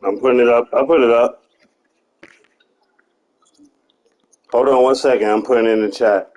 I'm putting it up. I'll put it up. Hold on 1 second. I'm putting it in the chat.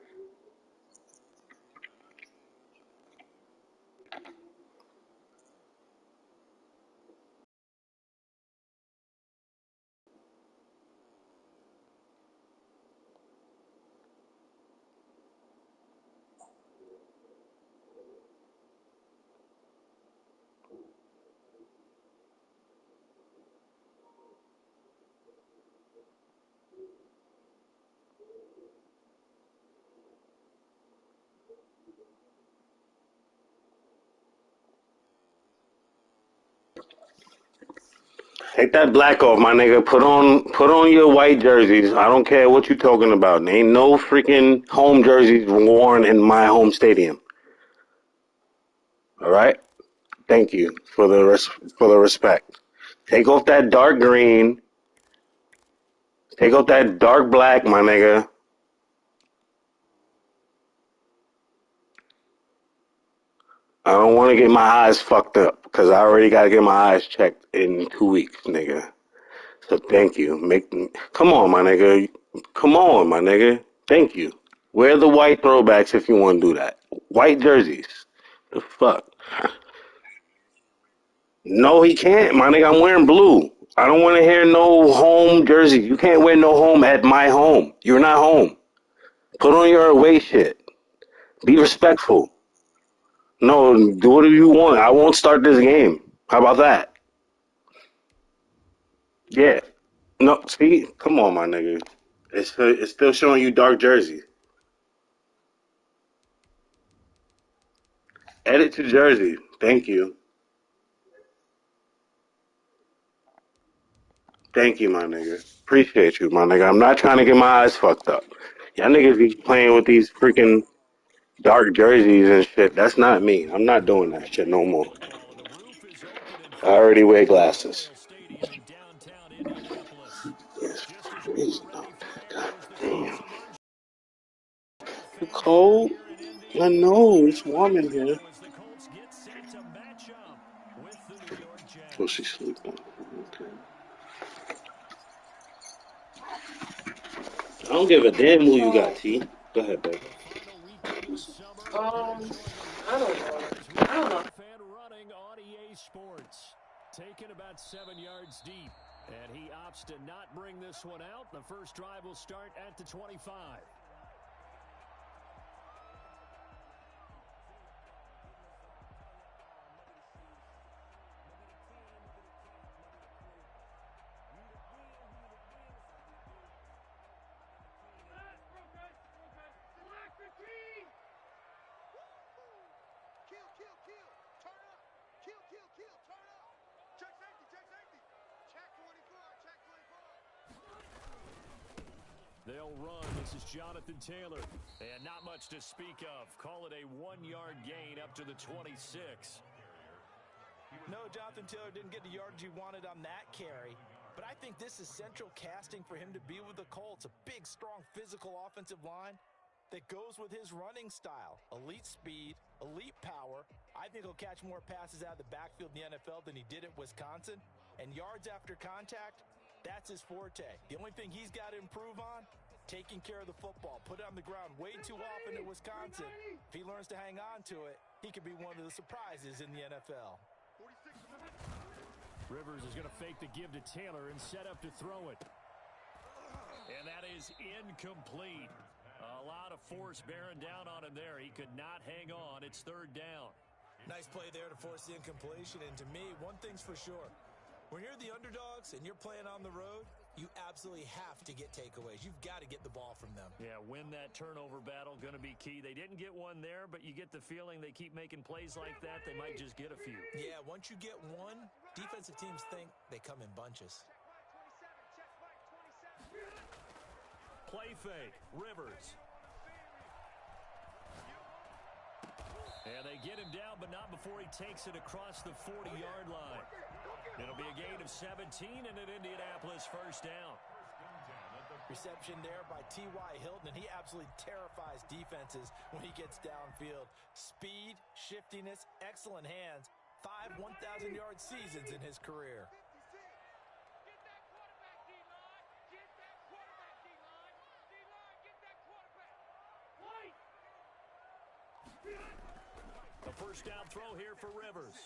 Take that black off, my nigga. Put on your white jerseys. I don't care what you talking about. Ain't no freaking home jerseys worn in my home stadium. All right? Thank you for the respect. Take off that dark green. Take off that dark black, my nigga. I don't want to get my eyes fucked up because I already got to get my eyes checked in 2 weeks, nigga. So thank you. Come on, my nigga. Come on, my nigga. Thank you. Wear the white throwbacks if you want to do that. White jerseys. The fuck? No, he can't, my nigga. I'm wearing blue. I don't want to hear no home jersey. You can't wear no home at my home. You're not home. Put on your away shit. Be respectful. No, do whatever you want. I won't start this game. How about that? Yeah. No, see? Come on, my nigga. It's still showing you dark jersey. Edit to jersey. Thank you. Thank you, my nigga. Appreciate you, my nigga. I'm not trying to get my eyes fucked up. Y'all niggas be playing with these freaking dark jerseys and shit. That's not me. I'm not doing that shit no more. I already wear glasses. Yes, freezing out there. God damn. You cold? I know. It's warm in here. Oh, she's sleeping. Okay. I don't give a damn who you got, T. Go ahead, baby. Um, I don't know. I don't know. Running on EA Sports, taken about 7 yards deep, and he opts to not bring this one out. The first drive will start at the 25. They'll run. This is Jonathan Taylor. And not much to speak of. Call it a 1-yard gain up to the 26. No, Jonathan Taylor didn't get the yardage he wanted on that carry. But I think this is central casting for him to be with the Colts. A big, strong, physical offensive line that goes with his running style. Elite speed, elite power. I think he'll catch more passes out of the backfield in the NFL than he did at Wisconsin. And yards after contact, that's his forte. The only thing he's got to improve on, taking care of the football. Put it on the ground way too often at Wisconsin. If he learns to hang on to it, he could be one of the surprises in the NFL. Rivers is going to fake the give to Taylor and set up to throw it. And that is incomplete. A lot of force bearing down on him there. He could not hang on. It's third down. Nice play there to force the incompletion. And to me, one thing's for sure. When you're the underdogs and you're playing on the road, you absolutely have to get takeaways. You've got to get the ball from them. Yeah, win that turnover battle, going to be key. They didn't get one there, but you get the feeling they keep making plays like that, they might just get a few. Yeah, once you get one, defensive teams think they come in bunches. Play fake, Rivers. And they get him down, but not before he takes it across the 40-yard line. It'll be a gain of 17 and an Indianapolis first down. Reception there by T.Y. Hilton, and he absolutely terrifies defenses when he gets downfield. Speed, shiftiness, excellent hands. 5 1,000-yard seasons in his career. first down throw here for Rivers.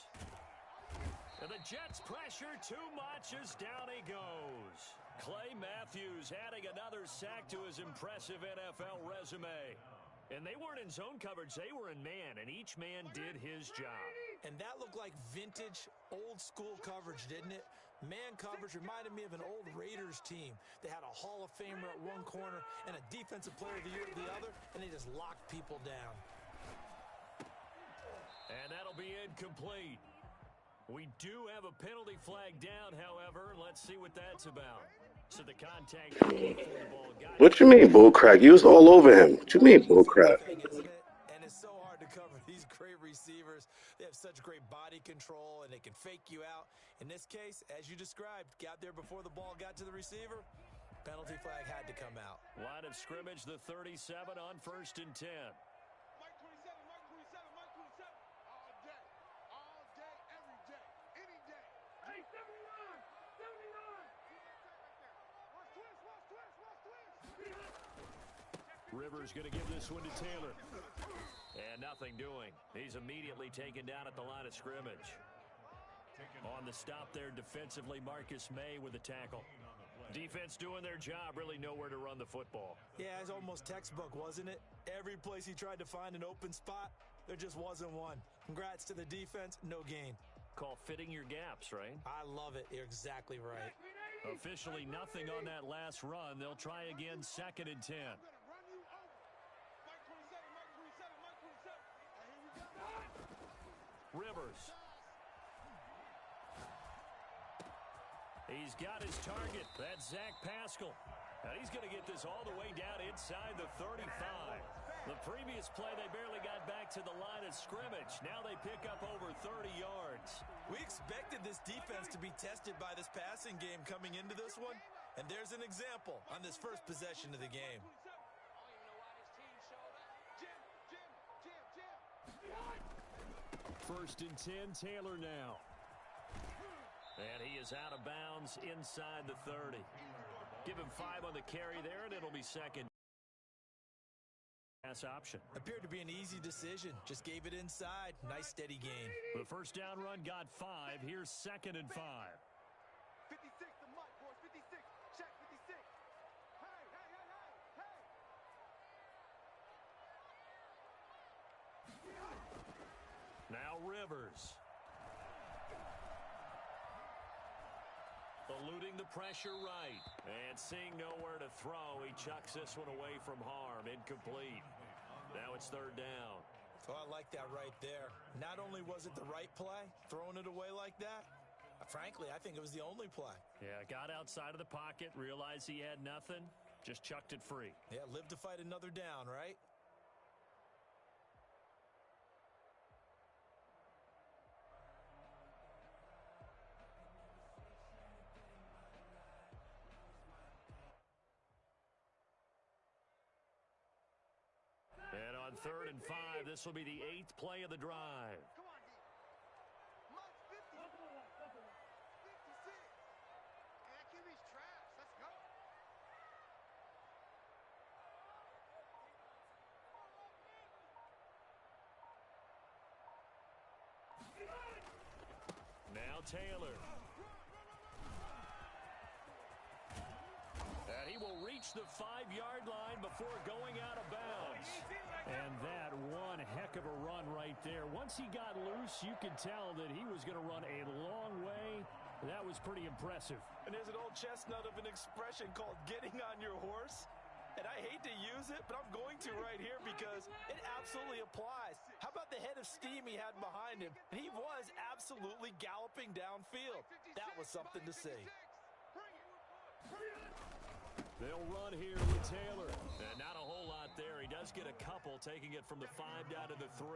And the Jets pressure too much as down he goes. Clay Matthews adding another sack to his impressive NFL resume. And they weren't in zone coverage, they were in man, and each man did his job. And that looked like vintage, old-school coverage, didn't it? Man coverage reminded me of an old Raiders team. They had a Hall of Famer at one corner and a Defensive Player of the Year at the other, and they just locked people down. And that'll be incomplete. We do have a penalty flag down, however. Let's see what that's about. So the contact before the ball got What you mean, bullcrap? You was all over him. What you mean, bullcrap? Isn't it? And it's so hard to cover these great receivers. They have such great body control, and they can fake you out. In this case, as you described, got there before the ball got to the receiver. Penalty flag had to come out. Line of scrimmage, the 37 on 1st and 10. Rivers going to give this one to Taylor. And nothing doing. He's immediately taken down at the line of scrimmage. On the stop there defensively, Marcus May with a tackle. Defense doing their job, really nowhere to run the football. Yeah, it's almost textbook, wasn't it? Every place he tried to find an open spot, there just wasn't one. Congrats to the defense, no gain. Call fitting your gaps, right? I love it. You're exactly right. Officially nothing on that last run. They'll try again 2nd and 10. Rivers. He's got his target. That's Zach Pascal. And he's going to get this all the way down inside the 35. The previous play, they barely got back to the line of scrimmage. Now they pick up over 30 yards. We expected this defense to be tested by this passing game coming into this one. And there's an example on this first possession of the game. 1st and 10, Taylor now. And he is out of bounds inside the 30. Give him 5 on the carry there, and it'll be 2nd. Pass option. Appeared to be an easy decision. Just gave it inside. Nice steady gain. The first down run got 5. Here's 2nd and 5. 56 to Mike, boys. 56. Check 56. Hey, hey, hey, hey, hey. Now Rivers. Eluding the pressure right. And seeing nowhere to throw, he chucks this one away from harm. Incomplete. Now it's 3rd down. Oh, I like that right there. Not only was it the right play, throwing it away like that, frankly, I think it was the only play. Yeah, got outside of the pocket, realized he had nothing, just chucked it free. Yeah, live to fight another down, right? And on 3rd and 5, this will be the 8th play of the drive. Come on, D. Mike's 50. 56. And that QB's trash. Let's go. Now Taylor. And he will reach the 5-yard line before going out of bounds. And that one heck of a run right there. Once he got loose, you could tell that he was going to run a long way. That was pretty impressive. And there's an old chestnut of an expression called getting on your horse. And I hate to use it, but I'm going to right here because it absolutely applies. How about the head of steam he had behind him? He was absolutely galloping downfield. That was something to see. They'll run here with Taylor. And not a whole lot there. He does get a couple, taking it from the 5 down to the 3.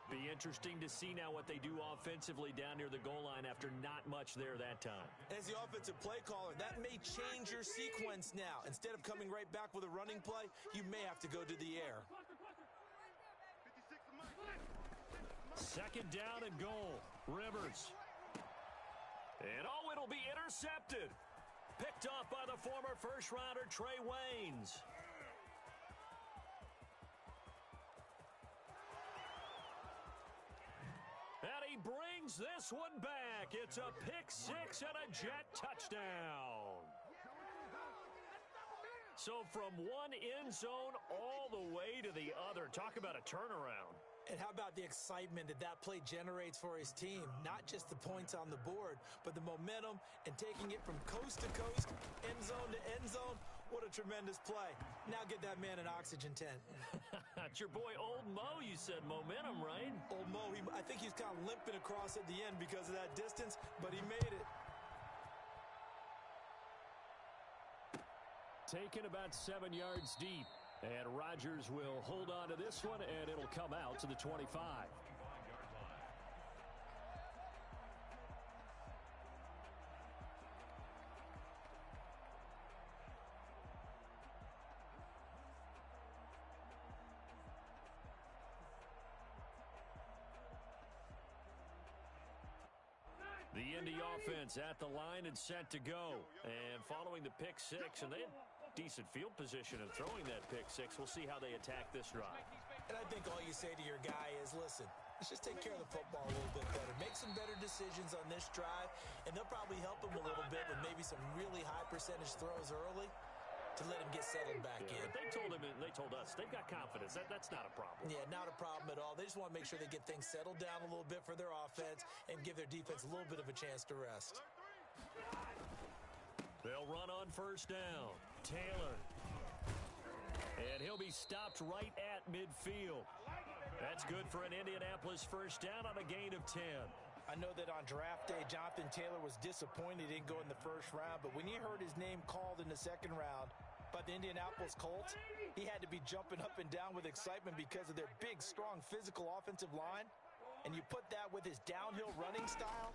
Be interesting to see now what they do offensively down near the goal line after not much there that time. As the offensive play caller, that may change your sequence now. Instead of coming right back with a running play, you may have to go to the air. 2nd down and goal. Rivers. And oh, it'll be intercepted. Picked off by the former first-rounder Trey Waynes. brings this one back. It's a pick six and a Jet touchdown. So from one end zone all the way to the other. Talk about a turnaround. And how about the excitement that that play generates for his team? Not just the points on the board, but the momentum and taking it from coast to coast, end zone to end zone. What a tremendous play. Now get that man an oxygen tent. It's your boy Old Mo, you said momentum, right? Old Mo, I think he's kind of limping across at the end because of that distance, but he made it. Taken about 7 yards deep. And Rodgers will hold on to this one, and it'll come out to the 25. The Indy offense at the line and set to go. And following the pick six, and they had decent field position of throwing that pick six. We'll see how they attack this drive. And I think all you say to your guy is, listen, let's just take care of the football a little bit better. Make some better decisions on this drive, and they'll probably help him a little bit with maybe some really high percentage throws early to let him get settled back in. But they told him, and they told us, they've got confidence. That's not a problem. Yeah, not a problem at all. They just want to make sure they get things settled down a little bit for their offense and give their defense a little bit of a chance to rest. They'll run on first down. Taylor. And he'll be stopped right at midfield. That's good for an Indianapolis first down on a gain of 10. I know that on draft day, Jonathan Taylor was disappointed he didn't go in the first round, but when he heard his name called in the second round by the Indianapolis Colts, he had to be jumping up and down with excitement because of their big, strong, physical offensive line. And you put that with his downhill running style,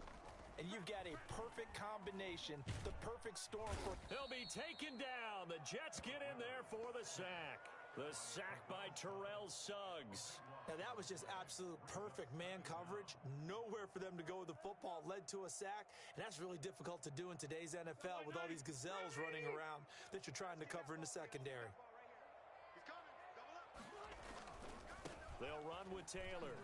and you've got a perfect combination, the perfect storm for... He'll be taken down. The Jets get in there for the sack. The sack by Terrell Suggs. Now, that was just absolute perfect man coverage. Nowhere for them to go with the football. Led to a sack, and that's really difficult to do in today's NFL with all these gazelles running around that you're trying to cover in the secondary. They'll run with Taylor.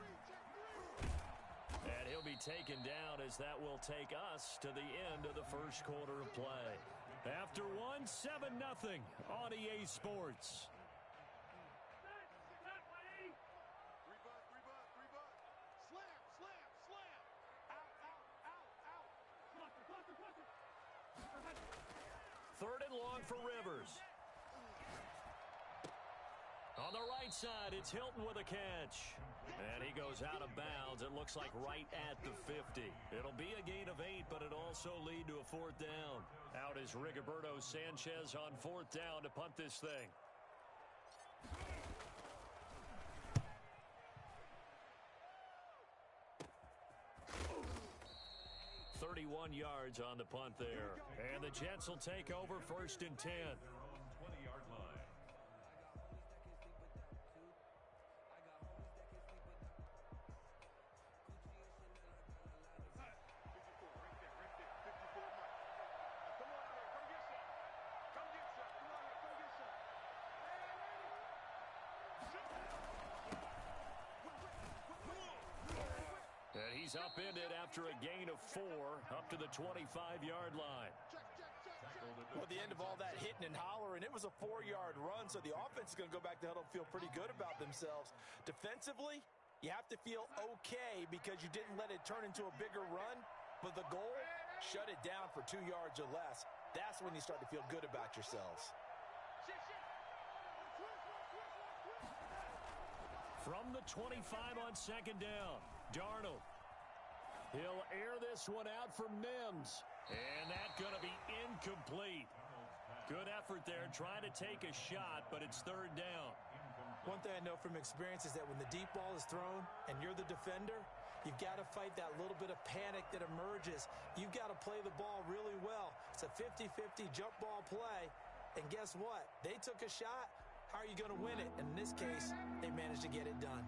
And he'll be taken down as that will take us to the end of the first quarter of play. After one, 7-0 on EA Sports. Third and long for Rivers. On the right side, it's Hilton with a catch. And he goes out of bounds. It looks like right at the 50. It'll be a gain of 8, but it'll also lead to a fourth down. Out is Rigoberto Sanchez on fourth down to punt this thing. 31 yards on the punt there. And the Jets will take over first and 10. 20-yard line. And he's upended after a gain of 4 up to the 25-yard line. Well, the end of all that hitting and hollering, it was a 4-yard run, so the offense is going to go back to huddle and feel pretty good about themselves. Defensively, you have to feel okay because you didn't let it turn into a bigger run, but the goal, shut it down for 2 yards or less. That's when you start to feel good about yourselves. From the 25 on second down, Darnold. He'll air this one out for Mims. And that's going to be incomplete. Good effort there, trying to take a shot, but it's third down. One thing I know from experience is that when the deep ball is thrown and you're the defender, you've got to fight that little bit of panic that emerges. You've got to play the ball really well. It's a 50-50 jump ball play. And guess what? They took a shot. How are you going to win it? And in this case, they managed to get it done.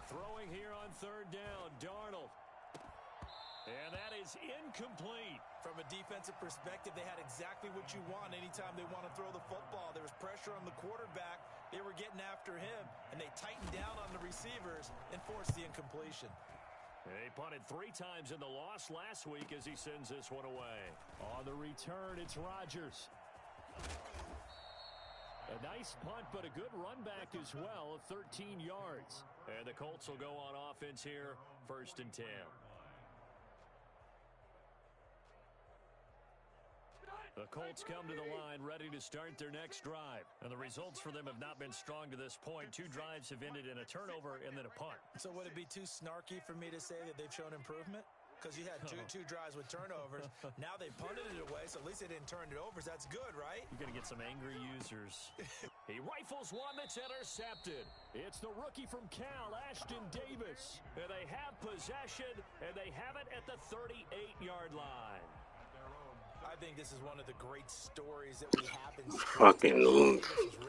Throwing here on third down, Darnold. And that is incomplete. From a defensive perspective, they had exactly what you want anytime they want to throw the football. There was pressure on the quarterback. They were getting after him, and they tightened down on the receivers and forced the incompletion. He punted 3 times in the loss last week as he sends this one away. On the return, it's Rodgers. A nice punt, but a good run back as well of 13 yards. And the Colts will go on offense here, 1st and 10. The Colts come to the line ready to start their next drive. And the results for them have not been strong to this point. 2 drives have ended in a turnover and then a punt. So would it be too snarky for me to say that they've shown improvement? Because you had two drives with turnovers. Now they punted it away, so at least they didn't turn it over. So that's good, right? You're going to get some angry users. He rifles one that's intercepted. It's the rookie from Cal, Ashton Davis. And they have possession, and they have it at the 38-yard line. I think this is one of the great stories that we have in sports. Fucking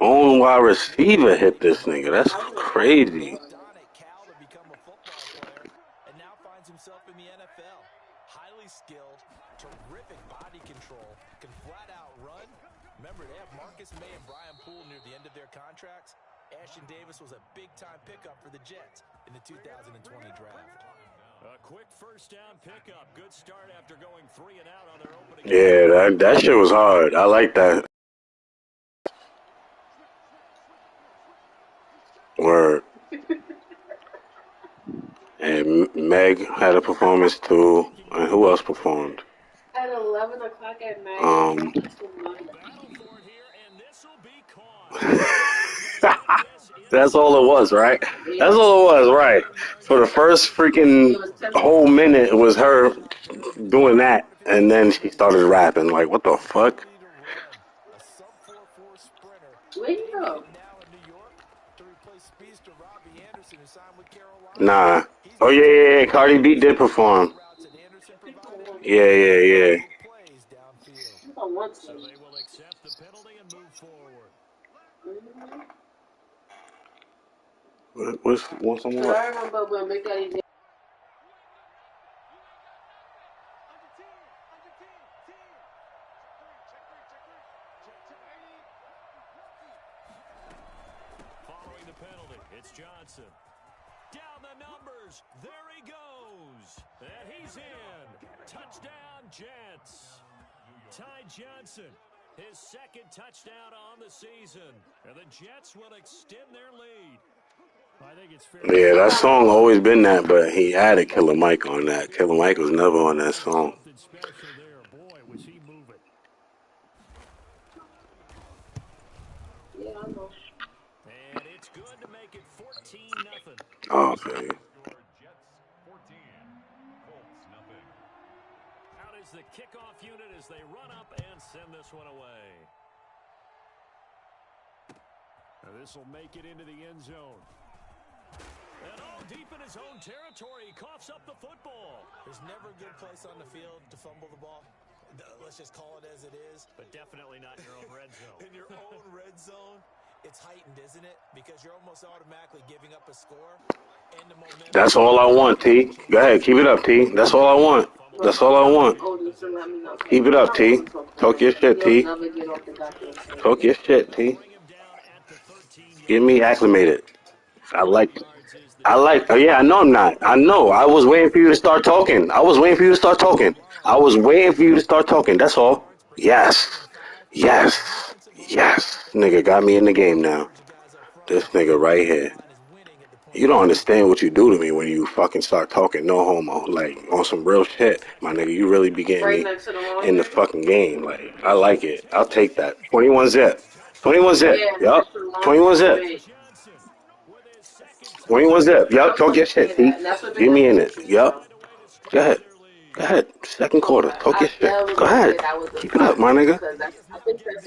own wide receiver hit this nigga. That's crazy. Done at Cal to become a football player, and now finds himself in the NFL. Highly skilled, terrific body control, can flat out run. Remember, they have Marcus May and Brian Poole near the end of their contracts. Ashton Davis was a big-time pickup for the Jets in the 2020 draft. A quick first down pickup. Good start after going 3 and out on their opening. Yeah, that shit was hard. I like that. Word. And Meg had a performance too. And who else performed? At 11 o'clock at night. Battle for it here, and this will be caught. That's all it was, right? That's all it was, right? For the first freaking whole minute, it was her doing that, and then she started rapping. Like, what the fuck? A sub-4.4 sprinter. Where you go? Now in New York to replace speedster Robbie Anderson, who signed with Carolina. Nah. Oh, yeah. Cardi B did perform. Routes that Anderson provided. Yeah. Plays downfield. I don't want So to. they will accept the penalty and move forward. What's some I more? remember when Big Daddy did. Following the penalty, it's Johnson. Down the numbers. There he goes. And he's in. Touchdown, Jets. Ty Johnson, his 2nd touchdown on the season. And the Jets will extend their lead. I think it's fair. Yeah, that song always been that, but he added Killer Mike on that. Killer Mike was never on that song. Something special there. Boy, was he moving. Yeah, I know. And it's good to make it 14-0. Oh, okay. Score Jets 14, Colts nothing. Out is the kickoff unit as they run up and send this one away. This will make it into the end zone. And deep in his own territory, he coughs up the football. There's never a good place on the field to fumble the ball. Let's just call it as it is. But definitely not in your own red zone. In your own red zone, it's heightened, isn't it? Because you're almost automatically giving up a score. And the momentum. That's all I want, T. Go ahead, keep it up, T. That's all I want. That's all I want. Keep it up, T. Talk your shit, T. Talk your shit, T. Get me acclimated. I like it. Oh yeah, I know I'm not. I know. I was waiting for you to start talking. That's all. Yes. Nigga got me in the game now. This nigga right here. You don't understand what you do to me when you fucking start talking no homo. Like, on some real shit. My nigga, you really be getting me in the fucking game. Like, I like it. I'll take that. 21 zip. 21 zip. Yup. 21 zip. 21 zip. Yup. Talk your shit, T. Get me in it. Yup. Go ahead. 2nd quarter. Talk your shit. Go ahead. Keep it up, my nigga.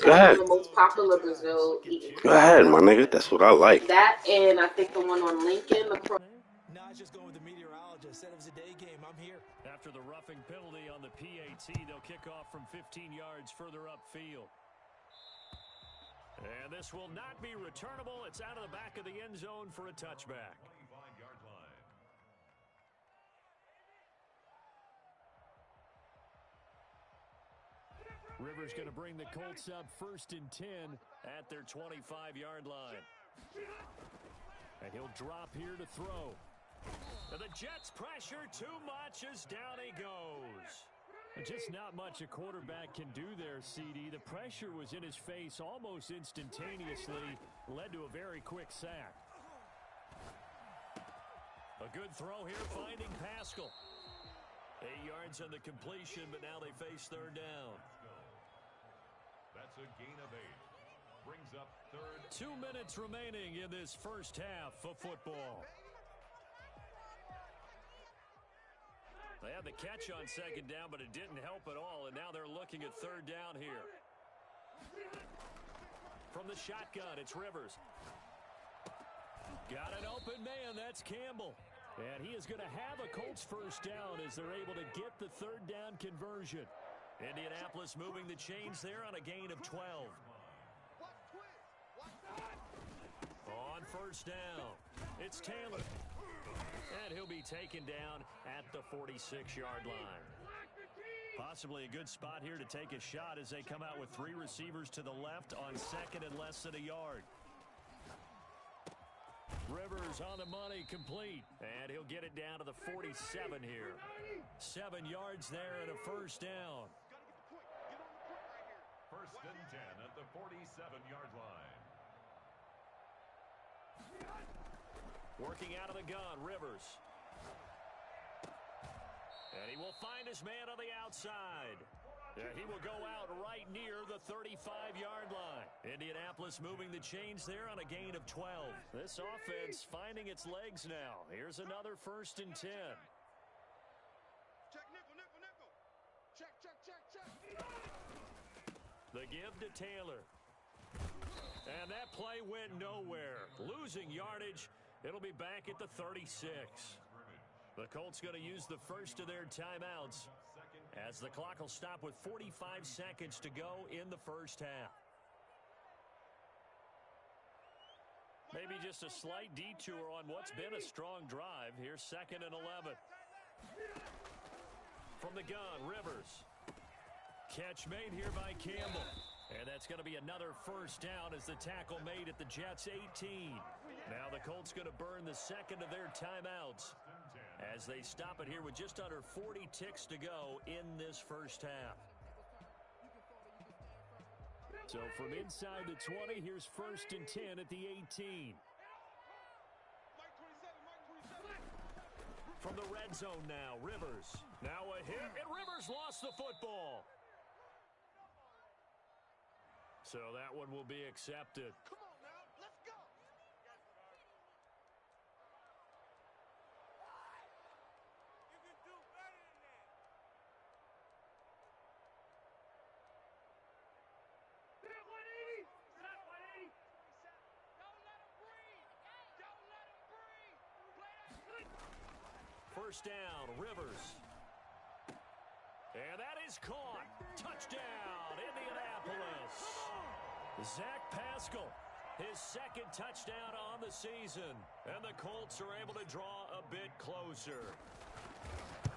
Go ahead. The most popular Brazil eating. Go ahead, my nigga. That's what I like. That and I think the one on Lincoln. Nah, it's just going with the meteorologist. Said it was a day game. I'm here. After the roughing penalty on the PAT, they'll kick off from 15 yards further upfield. And this will not be returnable. It's out of the back of the end zone for a touchback. 25-yard line. Rivers going to bring the Colts up 1st and 10 at their 25-yard line. And he'll drop here to throw. And the Jets pressure too much as down he goes. Just not much a quarterback can do there, CD. The pressure was in his face almost instantaneously, led to a very quick sack. A good throw here, finding Pascal. 8 yards on the completion, but now they face 3rd down. That's a gain of 8. Brings up 3rd. 2 minutes remaining in this first half of football. They had the catch on 2nd down, but it didn't help at all, and now they're looking at 3rd down here. From the shotgun, it's Rivers. Got an open man, that's Campbell. And he is going to have a Colts 1st down as they're able to get the 3rd down conversion. Indianapolis moving the chains there on a gain of 12. On 1st down, it's Taylor. And he'll be taken down at the 46-yard line. Possibly a good spot here to take a shot as they come out with 3 receivers to the left on 2nd and less than a yard. Rivers on the money, complete. And he'll get it down to the 47 here. 7 yards there and a 1st down. 1st and 10 at the 47-yard line. Working out of the gun, Rivers. And he will find his man on the outside. He will go out right near the 35-yard line. Indianapolis moving the chains there on a gain of 12. This offense finding its legs now. Here's another 1st and 10. Check nickel, nickel, nickel. Check, check, check, check. The give to Taylor. And that play went nowhere. Losing yardage. It'll be back at the 36. The Colts going to use the first of their timeouts as the clock will stop with 45 seconds to go in the first half. Maybe just a slight detour on what's been a strong drive. Here's 2nd and 11. From the gun, Rivers. Catch made here by Campbell. And that's going to be another 1st down as the tackle made at the Jets' 18. Now the Colts going to burn the 2nd of their timeouts as they stop it here with just under 40 ticks to go in this first half. So from inside the 20, here's 1st and 10 at the 18. From the red zone now, Rivers. Now a hit, and Rivers lost the football. So that one will be accepted. Come on now, let's go. You can do better than that. Set 180. Set 180. Don't let him breathe. Don't let him breathe. Play that. 1st down, Rivers. And that is caught. Touchdown, Indianapolis. Zach Pascal, his 2nd touchdown on the season. And the Colts are able to draw a bit closer.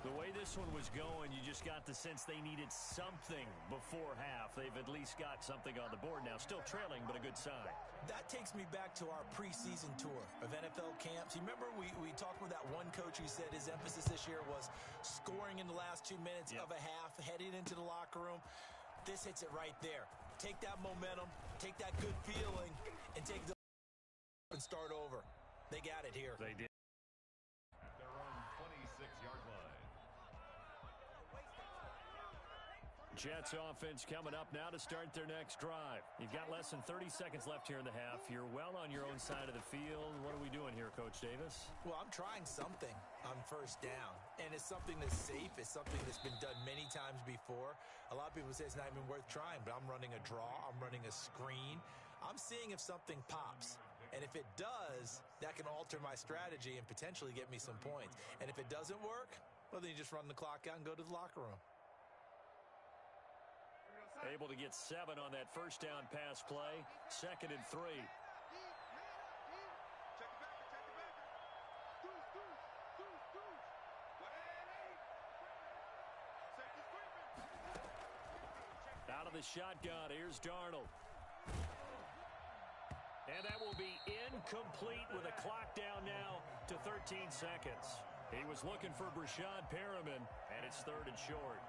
The way this one was going, you just got the sense they needed something before half. They've at least got something on the board now. Still trailing, but a good sign. That takes me back to our preseason tour of NFL camps. You remember we talked with that one coach who said his emphasis this year was scoring in the last 2 minutes of a half, heading into the locker room. This hits it right there. Take that momentum, take that good feeling, and take the and start over. They got it here. They did. At their own 26-yard line. Jets offense coming up now to start their next drive. You've got less than 30 seconds left here in the half. You're well on your own side of the field. What are we doing here, Coach Davis? Well, I'm trying something on 1st down, and it's something that's safe. It's something that's been done many times before. A lot of people say it's not even worth trying, but I'm running a draw. I'm running a screen. I'm seeing if something pops. And if it does, that can alter my strategy and potentially get me some points. And if it doesn't work, well, then you just run the clock out and go to the locker room. Able to get 7 on that 1st down pass play. 2nd and 3. Check it back, check it back. Deuce, deuce, deuce, deuce. 180. Safety sweeping. Out of the shotgun, here's Darnold. And that will be incomplete with a clock down now to 13 seconds. He was looking for Breshad Perriman, and it's 3rd and short.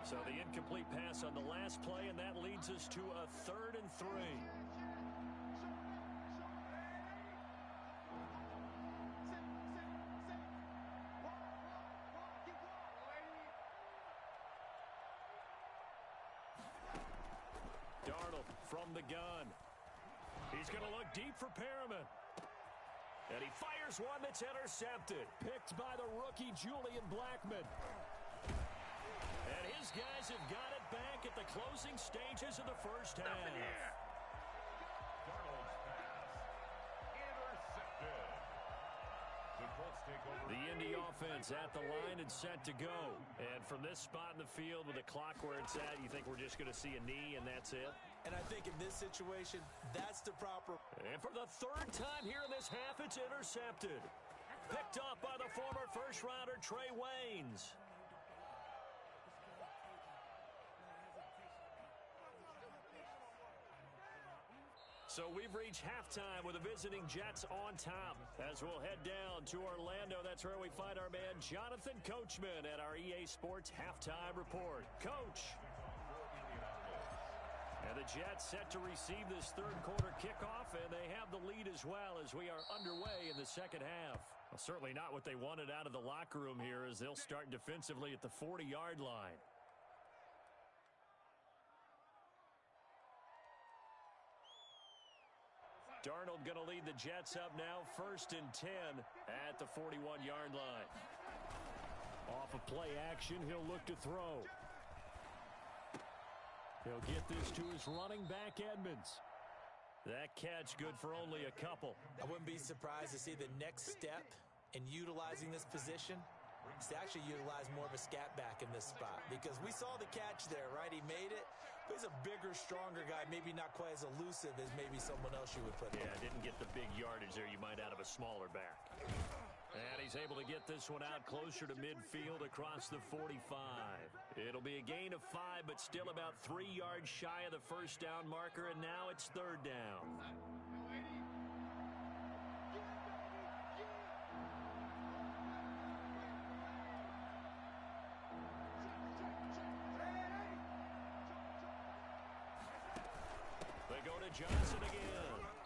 So the incomplete pass on the last play, and that leads us to a 3rd and 3. Darnold from the gun. He's going to look deep for Perriman. And he fires one that's intercepted. Picked by the rookie Julian Blackmon. And his guys have got it back at the closing stages of the first half. Darnold's pass intercepted. The Colts take over. The Indy offense at the line and set to go. And from this spot in the field with the clock where it's at, you think we're just going to see a knee and that's it? And I think in this situation, that's the proper. And for the 3rd time here in this half, it's intercepted. Picked up by the former first-rounder Trey Waynes. So we've reached halftime with the visiting Jets on top. As we'll head down to Orlando, that's where we find our man Jonathan Coachman at our EA Sports Halftime Report. Coach. And the Jets set to receive this 3rd quarter kickoff, and they have the lead as well as we are underway in the second half. Well, certainly not what they wanted out of the locker room here as they'll start defensively at the 40-yard line. Darnold going to lead the Jets up now, 1st and 10 at the 41-yard line. Off of play action, he'll look to throw. He'll get this to his running back, Edmonds. That catch good for only a couple. I wouldn't be surprised to see the next step in utilizing this position is to actually utilize more of a scat back in this spot. Because we saw the catch there, right? He made it. But he's a bigger, stronger guy, maybe not quite as elusive as maybe someone else you would put there. Yeah, didn't get the big yardage there you might out of a smaller back. And he's able to get this one out closer to midfield across the 45. It'll be a gain of 5, but still about 3 yards shy of the first down marker, and now it's 3rd down. They go to Johnson again.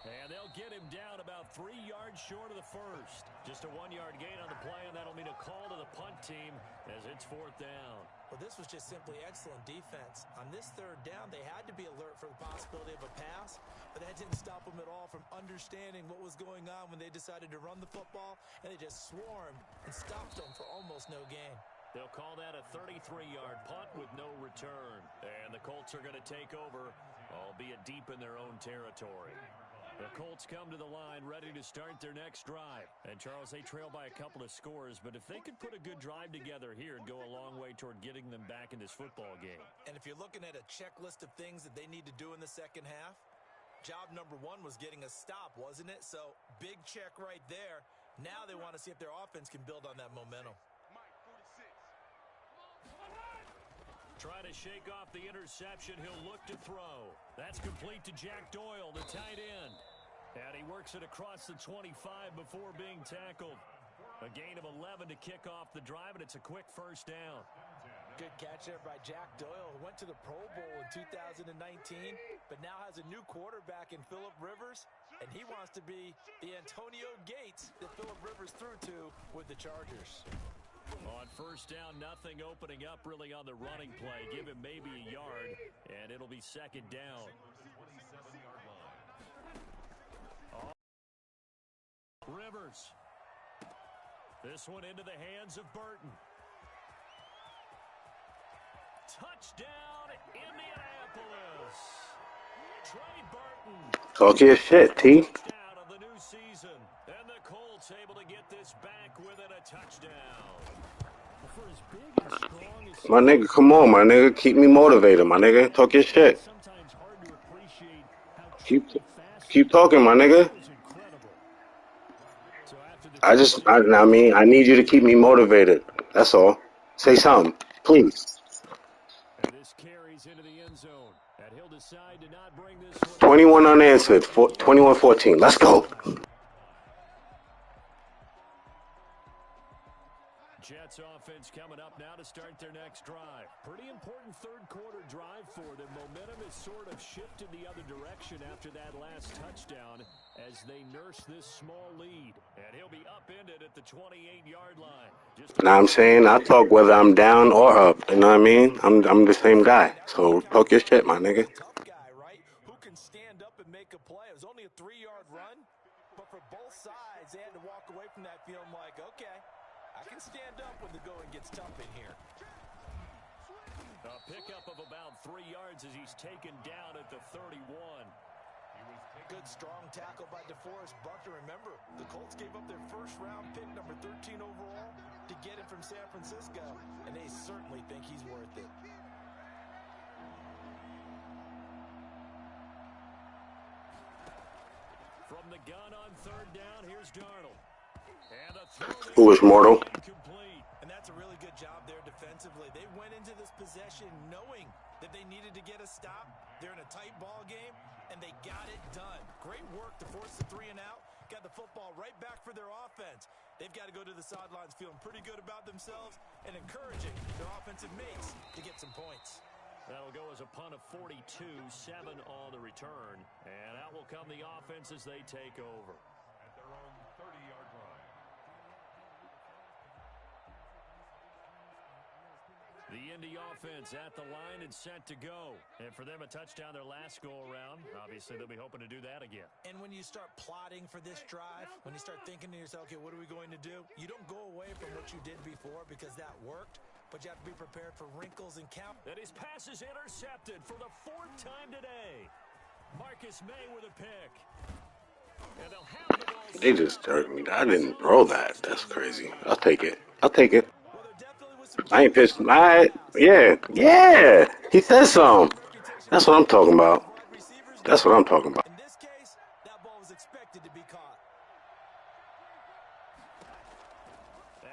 And they'll get him down about 3 yards short of the first. Just a 1-yard gain on the play, and that'll mean a call to the punt team as it's 4th down. Well, this was just simply excellent defense. On this 3rd down, they had to be alert for the possibility of a pass, but that didn't stop them at all from understanding what was going on when they decided to run the football, and they just swarmed and stopped them for almost no gain. They'll call that a 33-yard punt with no return. And the Colts are going to take over, albeit deep in their own territory. The Colts come to the line ready to start their next drive. And, Charles, they trail by a couple of scores, but if they could put a good drive together here, it'd go a long way toward getting them back in this football game. And if you're looking at a checklist of things that they need to do in the second half, job number 1 was getting a stop, wasn't it? So, big check right there. Now they want to see if their offense can build on that momentum. Trying to shake off the interception, he'll look to throw. That's complete to Jack Doyle, the tight end. And he works it across the 25 before being tackled. A gain of 11 to kick off the drive, and it's a quick first down. Good catch there by Jack Doyle, who went to the Pro Bowl in 2019, but now has a new quarterback in Phillip Rivers, and he wants to be the Antonio Gates that Phillip Rivers threw to with the Chargers. On first down, nothing opening up really on the running play. Give him maybe a yard, and it'll be second down. Rivers. This one into the hands of Burton. Touchdown, Indianapolis. Trey Burton. Talk your shit, T. Touchdown of the new season. And the Colts able to get this back within a touchdown. For as big and strong as My nigga, come on, my nigga. Keep me motivated, my nigga. Talk your shit. sometimes hard to appreciate how Keep talking, my nigga. was incredible. So after the I need you to keep me motivated. That's all. Say something, please. And this carries into the end zone. And he'll decide to not bring this one. 21 unanswered. 21-14. Let's go. Jets offense coming up now to start their next drive. Pretty important third quarter drive for them. Momentum has sort of shifted the other direction after that last touchdown as they nurse this small lead. And he'll be upended at the 28-yard line. Now I'm saying I talk whether I'm down or up. You know what I mean? I'm the same guy. So talk your shit, my nigga. Tough guy, right? Who can stand up and make a play? It was only a 3-yard run, but for both sides, they had to walk away from that feeling like, okay, I can stand up when the going gets tough in here. A pickup of about 3 yards as he's taken down at the 31. Good strong tackle by DeForest Buckner. Remember, the Colts gave up their first-round pick, number 13 overall, to get him from San Francisco, and they certainly think he's worth it. From the gun on third down, here's Darnold. And a throw Who is mortal? incomplete. And that's a really good job there defensively. They went into this possession knowing that they needed to get a stop. They're in a tight ball game, and they got it done. Great work to force the 3 and out. Got the football right back for their offense. They've got to go to the sidelines feeling pretty good about themselves and encouraging their offensive mates to get some points. That'll go as a punt of 42, 7 on the return. And out will come the offense as they take over. At their own 30-yard line. The Indy offense at the line and set to go. And for them, a touchdown their last go-around. Obviously, they'll be hoping to do that again. And when you start plotting for this drive, when you start thinking to yourself, okay, what are we going to do? You don't go away from what you did before because that worked, but you have to be prepared for wrinkles and count. And his pass is intercepted for the 4th time today. Marcus May with a pick. And they'll have the ball. They just jerked me. I didn't throw that. That's crazy. I'll take it. I'll take it. Well, there definitely was some I ain't pissed. Yeah. He said something. That's what I'm talking about. wide receivers. That's what I'm talking about. In this case, that ball was expected to be caught.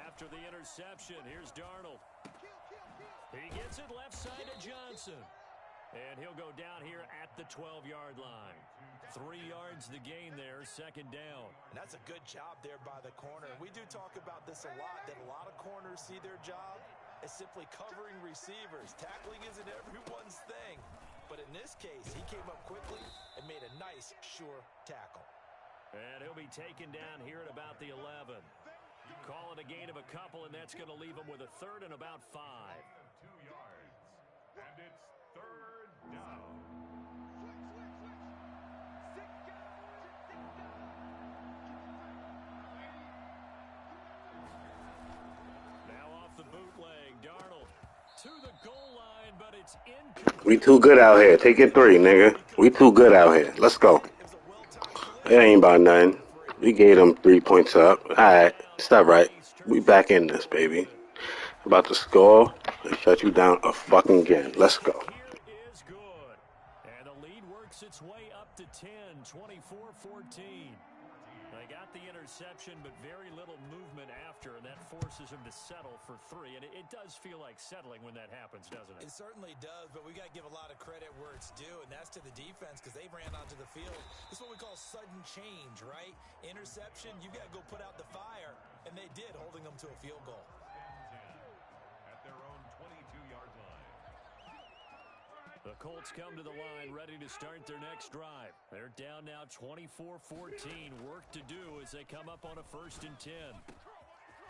After the interception, here's Darnold. He gets it left side to Johnson. And he'll go down here at the 12-yard line. 3 yards the gain there, 2nd down. And that's a good job there by the corner. We do talk about this a lot, that a lot of corners see their job as simply covering receivers. Tackling isn't everyone's thing. But in this case, he came up quickly and made a nice, sure tackle. And he'll be taken down here at about the 11. Calling a gain of a couple, and that's going to leave him with a 3rd and about 5. 2 yards. And it's 3rd down. Now off the bootleg, Darnold to the goal line, but it's incomplete. We too good out here. Take it 3, nigga. We too good out here. Let's go. It ain't about nothing. We gave them 3 points up. All right. Stop right. We back in this, baby. About to score and shut you down a fucking again. Let's go. Here is good. And the lead works its way up to 10, 24-14. They got the interception, but very little movement after, and that forces him to settle for 3. And it does feel like settling when that happens, doesn't it? It certainly does, but we got to give a lot of credit where it's due, and that's to the defense because they ran onto the field. This is what we call sudden change, right? Interception, you got to go put out the fire, and they did, holding them to a field goal. At their own 22-yard line. The Colts come to the line ready to start their next drive. They're down now 24-14. Work to do as they come up on a 1st and 10.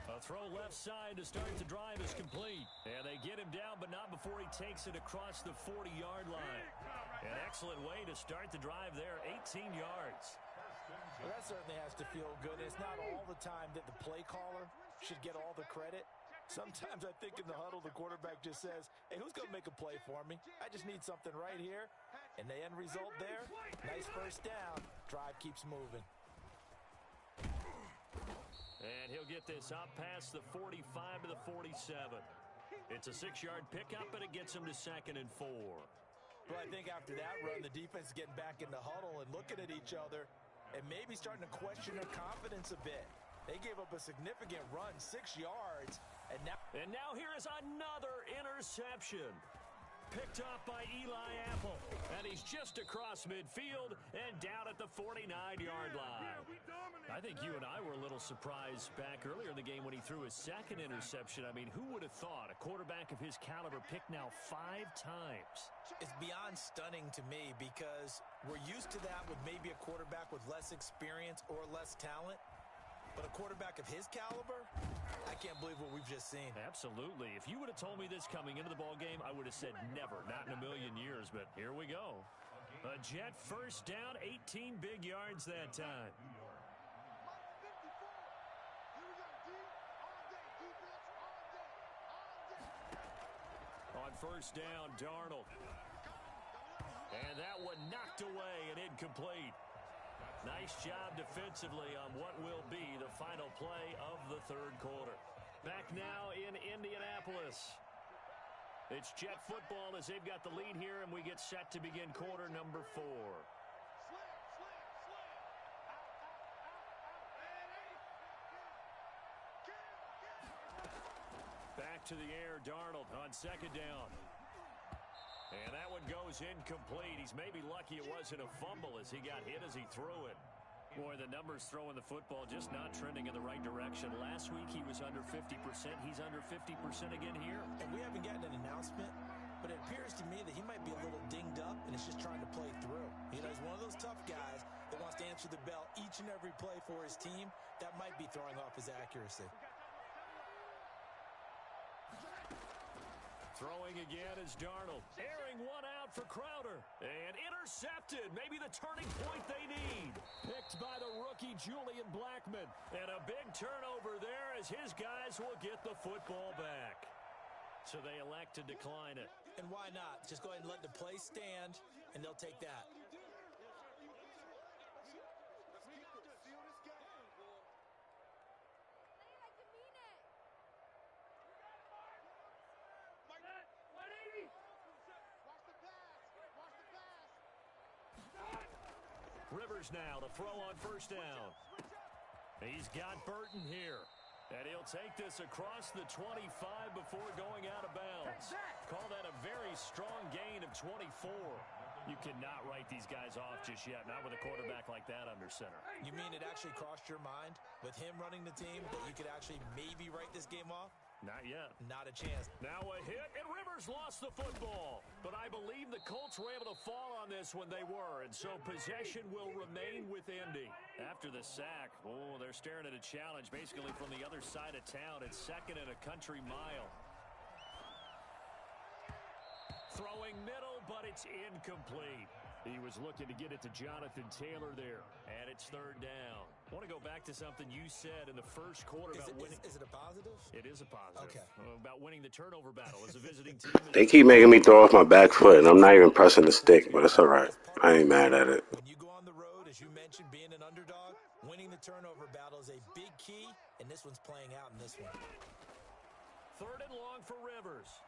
A throw left side to start the drive is complete. And they get him down, but not before he takes it across the 40-yard line. An excellent way to start the drive there, 18 yards. Well, that certainly has to feel good. It's not all the time that the play caller should get all the credit. Sometimes I think in the huddle, the quarterback just says, hey, who's going to make a play for me? I just need something right here. And the end result there, nice 1st down. Drive keeps moving. And he'll get this up past the 45 to the 47. It's a 6-yard pickup, and it gets him to 2nd and 4. Well, I think after that run, the defense getting back in the huddle and looking at each other and maybe starting to question their confidence a bit. They gave up a significant run, 6 yards, and now here is another interception. Picked off by Eli Apple. And he's just across midfield and down at the 49-yard line. I think you and I were a little surprised back earlier in the game when he threw his second interception. I mean, who would have thought a quarterback of his caliber picked now 5 times? It's beyond stunning to me because we're used to that with maybe a quarterback with less experience or less talent. But a quarterback of his caliber, I can't believe what we've just seen. Absolutely. If you would have told me this coming into the ball game, I would have said never, not in a million years. But here we go. A Jet first down, 18 big yards that time. On first down, Darnold. And that one knocked away and incomplete. Nice job defensively on what will be the final play of the third quarter. Back now in Indianapolis. It's Jet football as they've got the lead here, and we get set to begin quarter number 4. Back to the air, Darnold on second down. And that one goes incomplete. He's maybe lucky it wasn't a fumble as he got hit as he threw it. Boy, the numbers throwing the football just not trending in the right direction. Last week he was under 50%. He's under 50% again here. And we haven't gotten an announcement, but it appears to me that he might be a little dinged up and is just trying to play through. You know, he's one of those tough guys that wants to answer the bell each and every play for his team. That might be throwing off his accuracy. Throwing again is Darnold. Airing one out for Crowder. And intercepted. Maybe the turning point they need. Picked by the rookie Julian Blackmon. And a big turnover there as his guys will get the football back. So they elect to decline it. And why not? Just go ahead and let the play stand, and they'll take that. Rivers now to throw on first down. He's got Burton here. And he'll take this across the 25 before going out of bounds. Call that a very strong gain of 24. You cannot write these guys off just yet, not with a quarterback like that under center. You mean it actually crossed your mind with him running the team that you could actually maybe write this game off? Not yet. Not a chance. Now a hit, and Rivers lost the football. But I believe the Colts were able to fall on this when they were, and so possession will remain with Indy. After the sack, they're staring at a challenge basically from the other side of town. It's second and a country mile. Throwing middle, but it's incomplete. He was looking to get it to Jonathan Taylor there, and it's third down. I want to go back to something you said in the first quarter about winning. Is it a positive? It is a positive. Okay. About winning the turnover battle as a visiting team. They keep making me throw off my back foot, and I'm not even pressing the stick, but it's all right. I ain't mad at it. When you go on the road, as you mentioned, being an underdog, winning the turnover battle is a big key, and this one's playing out in this one. Third and long for Rivers.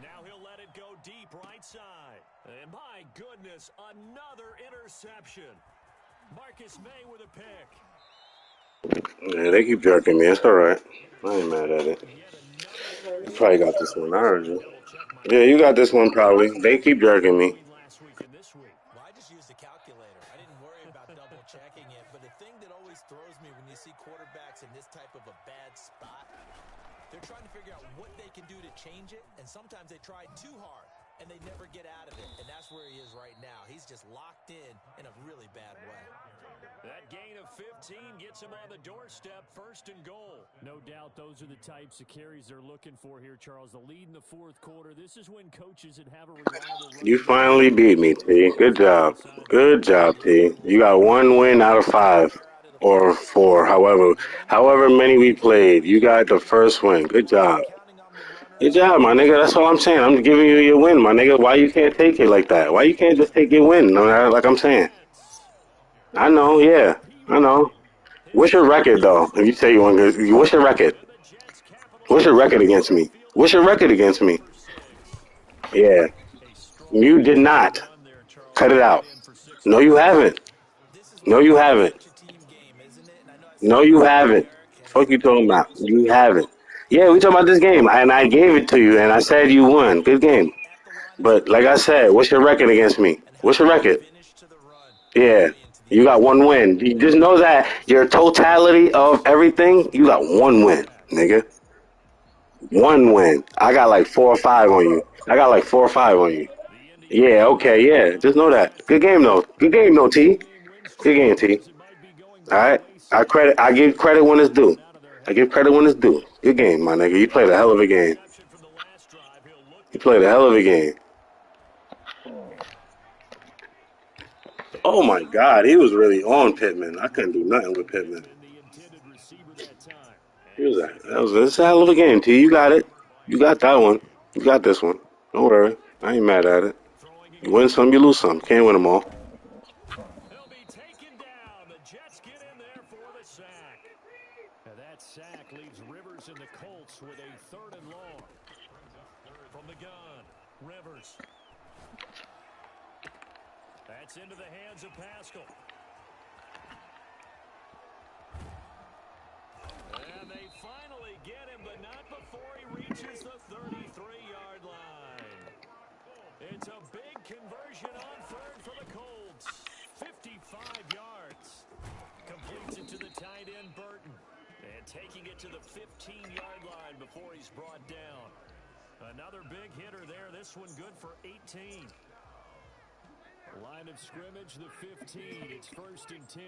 Now he'll let it go deep right side. And my goodness, another interception. Marcus May with a pick. Yeah, they keep jerking me. It's all right. I ain't mad at it. You probably got this one. I heard you. Yeah, you got this one probably. They keep jerking me. Well, I just used a calculator. I didn't worry about double checking it. But the thing that always throws me when you see quarterbacks in this type of a bad spot, they're trying to figure out what they can do to change it, and sometimes they try too hard, and they never get out of it, and that's where he is right now. He's just locked in a really bad way. That gain of 15 gets him on the doorstep, first and goal. No doubt those are the types of carries they're looking for here, Charles. The lead in the fourth quarter. This is when coaches that have a reliable run. You finally beat me, T. Good job. Good job, T. You got 1 win out of 5. Or 4, however many we played. You got the first win. Good job. Good job, my nigga. That's all I'm saying. I'm giving you your win, my nigga. Why you can't take it like that? Why you can't just take your win? Like I'm saying. I know, yeah. I know. What's your record, though? If you say you want to, what's your record? What's your record against me? What's your record against me? Yeah. You did not. Cut it out. No, you haven't. No, you haven't. Such a team game, isn't it? And I know I No, said you this earlier, haven't. Eric, and Fuck you I talking think about? most You fans haven't. agree. Yeah, we talking about this game, and I gave it to you, and I said you won. Good game. At the line of But like I scrimmage, said, what's your record against me? and how What's your did they record? finish to the run all Yeah, the way into the you end got zone? one win. You just know that your totality of everything, you got one win, nigga. One win. I got like 4 or 5 on you. I got like 4 or 5 on you. The Yeah, Indianapolis okay, Colts yeah. Just know that. Good game though. Good game though, T. two-game win Good streak game, T. as it might be going All by the right. wayside. I give credit when it's due. Coming out of their I give half. credit when it's due. Good game, my nigga. You played a hell of a game. Interception from the last drive. He'll look You to played a convert hell of a this. game. And Oh he's my got it. God, he was really on Pittman. I couldn't do nothing with Pittman. Pittman, the intended receiver that time. He And was he's a, taken that was down it's at a the hell of a 30. game, T. You got it. You got that one. You got this one. Don't worry. I ain't mad at it. Throwing You win again. some, you lose some. Can't win them all. He'll be taken down. The Jets get in there for the sack. And that sack leaves Rivers and the Colts with a 3rd and long. From the gun, Rivers. That's into the hands of Pascal. And they finally get him, but not before he reaches the 33-yard line. It's a big conversion on 3rd for the Colts. 55 yards. Completes it to the tight end, Burton. And taking it to the 15-yard line before he's brought down. Another big hitter there. This one good for 18. Line of scrimmage, the 15. It's 1st and 10.